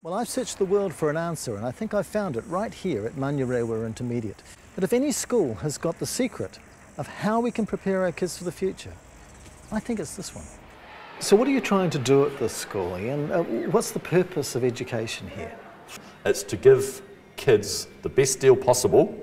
Well, I've searched the world for an answer, and I think I've found it right here at Manurewa Intermediate. That if any school has got the secret of how we can prepare our kids for the future, I think it's this one. So what are you trying to do at this school, Iain? What's the purpose of education here? It's to give kids the best deal possible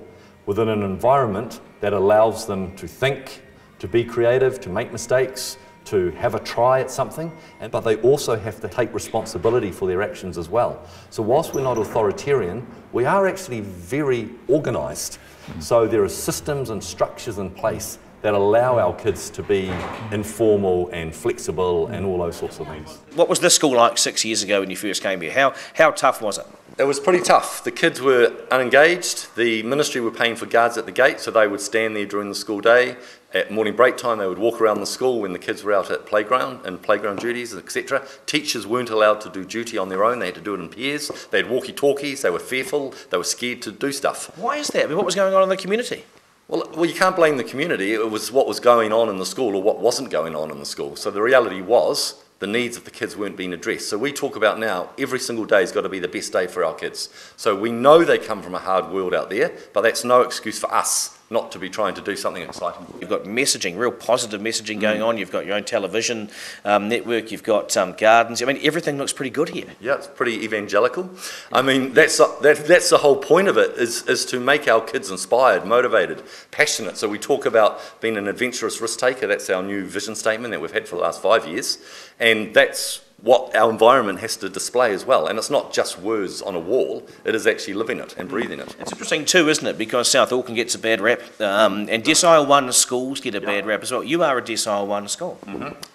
within an environment that allows them to think, to be creative, to make mistakes, to have a try at something, but they also have to take responsibility for their actions as well. So whilst we're not authoritarian, we are actually very organised. So there are systems and structures in place that allow our kids to be informal and flexible and all those sorts of things. What was this school like 6 years ago when you first came here? How tough was it? It was pretty tough. The kids were unengaged. The ministry were paying for guards at the gate, so they would stand there during the school day. At morning break time, they would walk around the school when the kids were out at playground and playground duties, etc. Teachers weren't allowed to do duty on their own. They had to do it in pairs. They had walkie-talkies. They were fearful. They were scared to do stuff. Why is that? I mean, what was going on in the community? Well, you can't blame the community. It was what was going on in the school or what wasn't going on in the school. So the reality was the needs of the kids weren't being addressed. So we talk about now, every single day has got to be the best day for our kids. So we know they come from a hard world out there, but that's no excuse for us not to be trying to do something exciting. You've got messaging, real positive messaging going on. You've got your own television network. You've got gardens. I mean, everything looks pretty good here. Yeah, it's pretty evangelical. I mean, that's the whole point of it, is to make our kids inspired, motivated, passionate. So we talk about being an adventurous risk taker. That's our new vision statement that we've had for the last 5 years. And that's what our environment has to display as well. And it's not just words on a wall, it is actually living it and breathing it. It's interesting too, isn't it? Because South Auckland gets a bad rap, and Decile 1 schools get a bad rap as well. You are a Decile 1 school.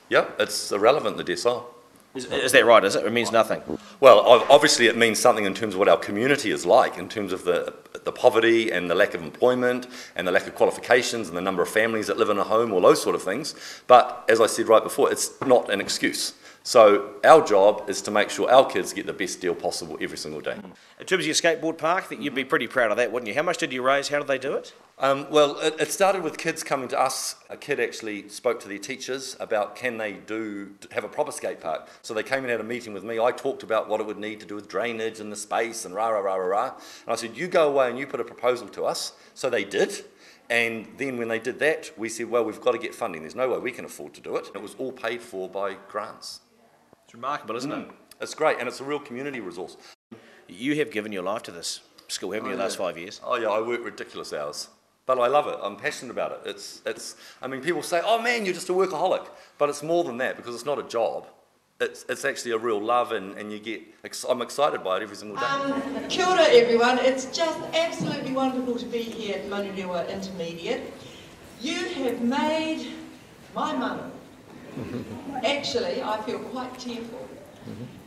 Yeah, it's irrelevant, the decile. Is that right, is it? It means nothing? Well, obviously it means something in terms of what our community is like, in terms of the poverty and the lack of employment and the lack of qualifications and the number of families that live in a home, all those sort of things. But as I said right before, it's not an excuse. So our job is to make sure our kids get the best deal possible every single day. In terms of your skateboard park, you'd be pretty proud of that, wouldn't you? How much did you raise? How did they do it? Well, it started with kids coming to us. A kid actually spoke to their teachers about can they have a proper skate park. So they came and had a meeting with me. I talked about what it would need to do with drainage and the space and rah, rah, rah, rah, rah. And I said, you go away and you put a proposal to us. So they did. And then when they did that, we said, well, we've got to get funding. There's no way we can afford to do it. It was all paid for by grants. It's remarkable, isn't it? It's great, and it's a real community resource. You have given your life to this school, haven't you, the last 5 years? Oh yeah, I work ridiculous hours. But I love it. I'm passionate about it. I mean, people say, oh man, you're just a workaholic. But it's more than that, because it's not a job. It's actually a real love, and I'm excited by it every single day. Kia ora everyone. It's just absolutely wonderful to be here at Manurewa Intermediate. You have made my money. Actually, I feel quite tearful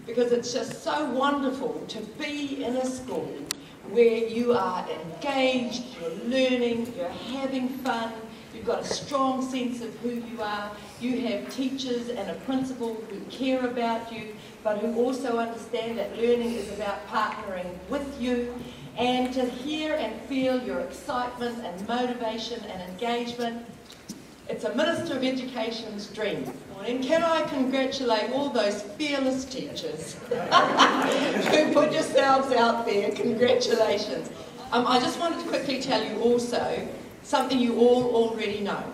because it's just so wonderful to be in a school where you are engaged, you're learning, you're having fun, you've got a strong sense of who you are, you have teachers and a principal who care about you, but who also understand that learning is about partnering with you, and to hear and feel your excitement and motivation and engagement. It's a Minister of Education's dream. And can I congratulate all those fearless teachers who put yourselves out there. Congratulations. I just wanted to quickly tell you also something you all already know.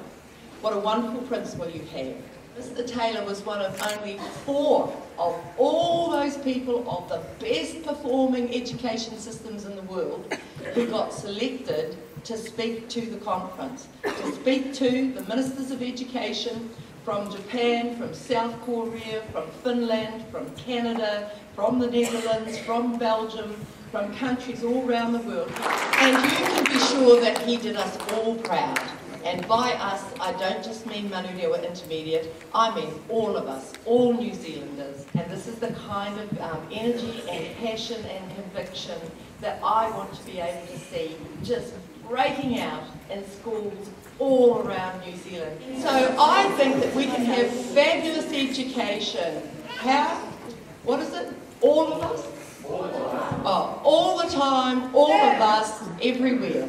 What a wonderful principal you have. Mr. Taylor was one of only 4 of all those people of the best performing education systems in the world who got selected to speak to the conference, to speak to the Ministers of Education from Japan, from South Korea, from Finland, from Canada, from the Netherlands, from Belgium, from countries all around the world. And you can be sure that he did us all proud. And by us, I don't just mean Manurewa Intermediate, I mean all of us, all New Zealanders. And this is the kind of energy and passion and conviction that I want to be able to see just breaking out in schools all around New Zealand. So I think that we can have fabulous education. How? What is it? All of us? All the time. Oh, all the time, all of us, everywhere.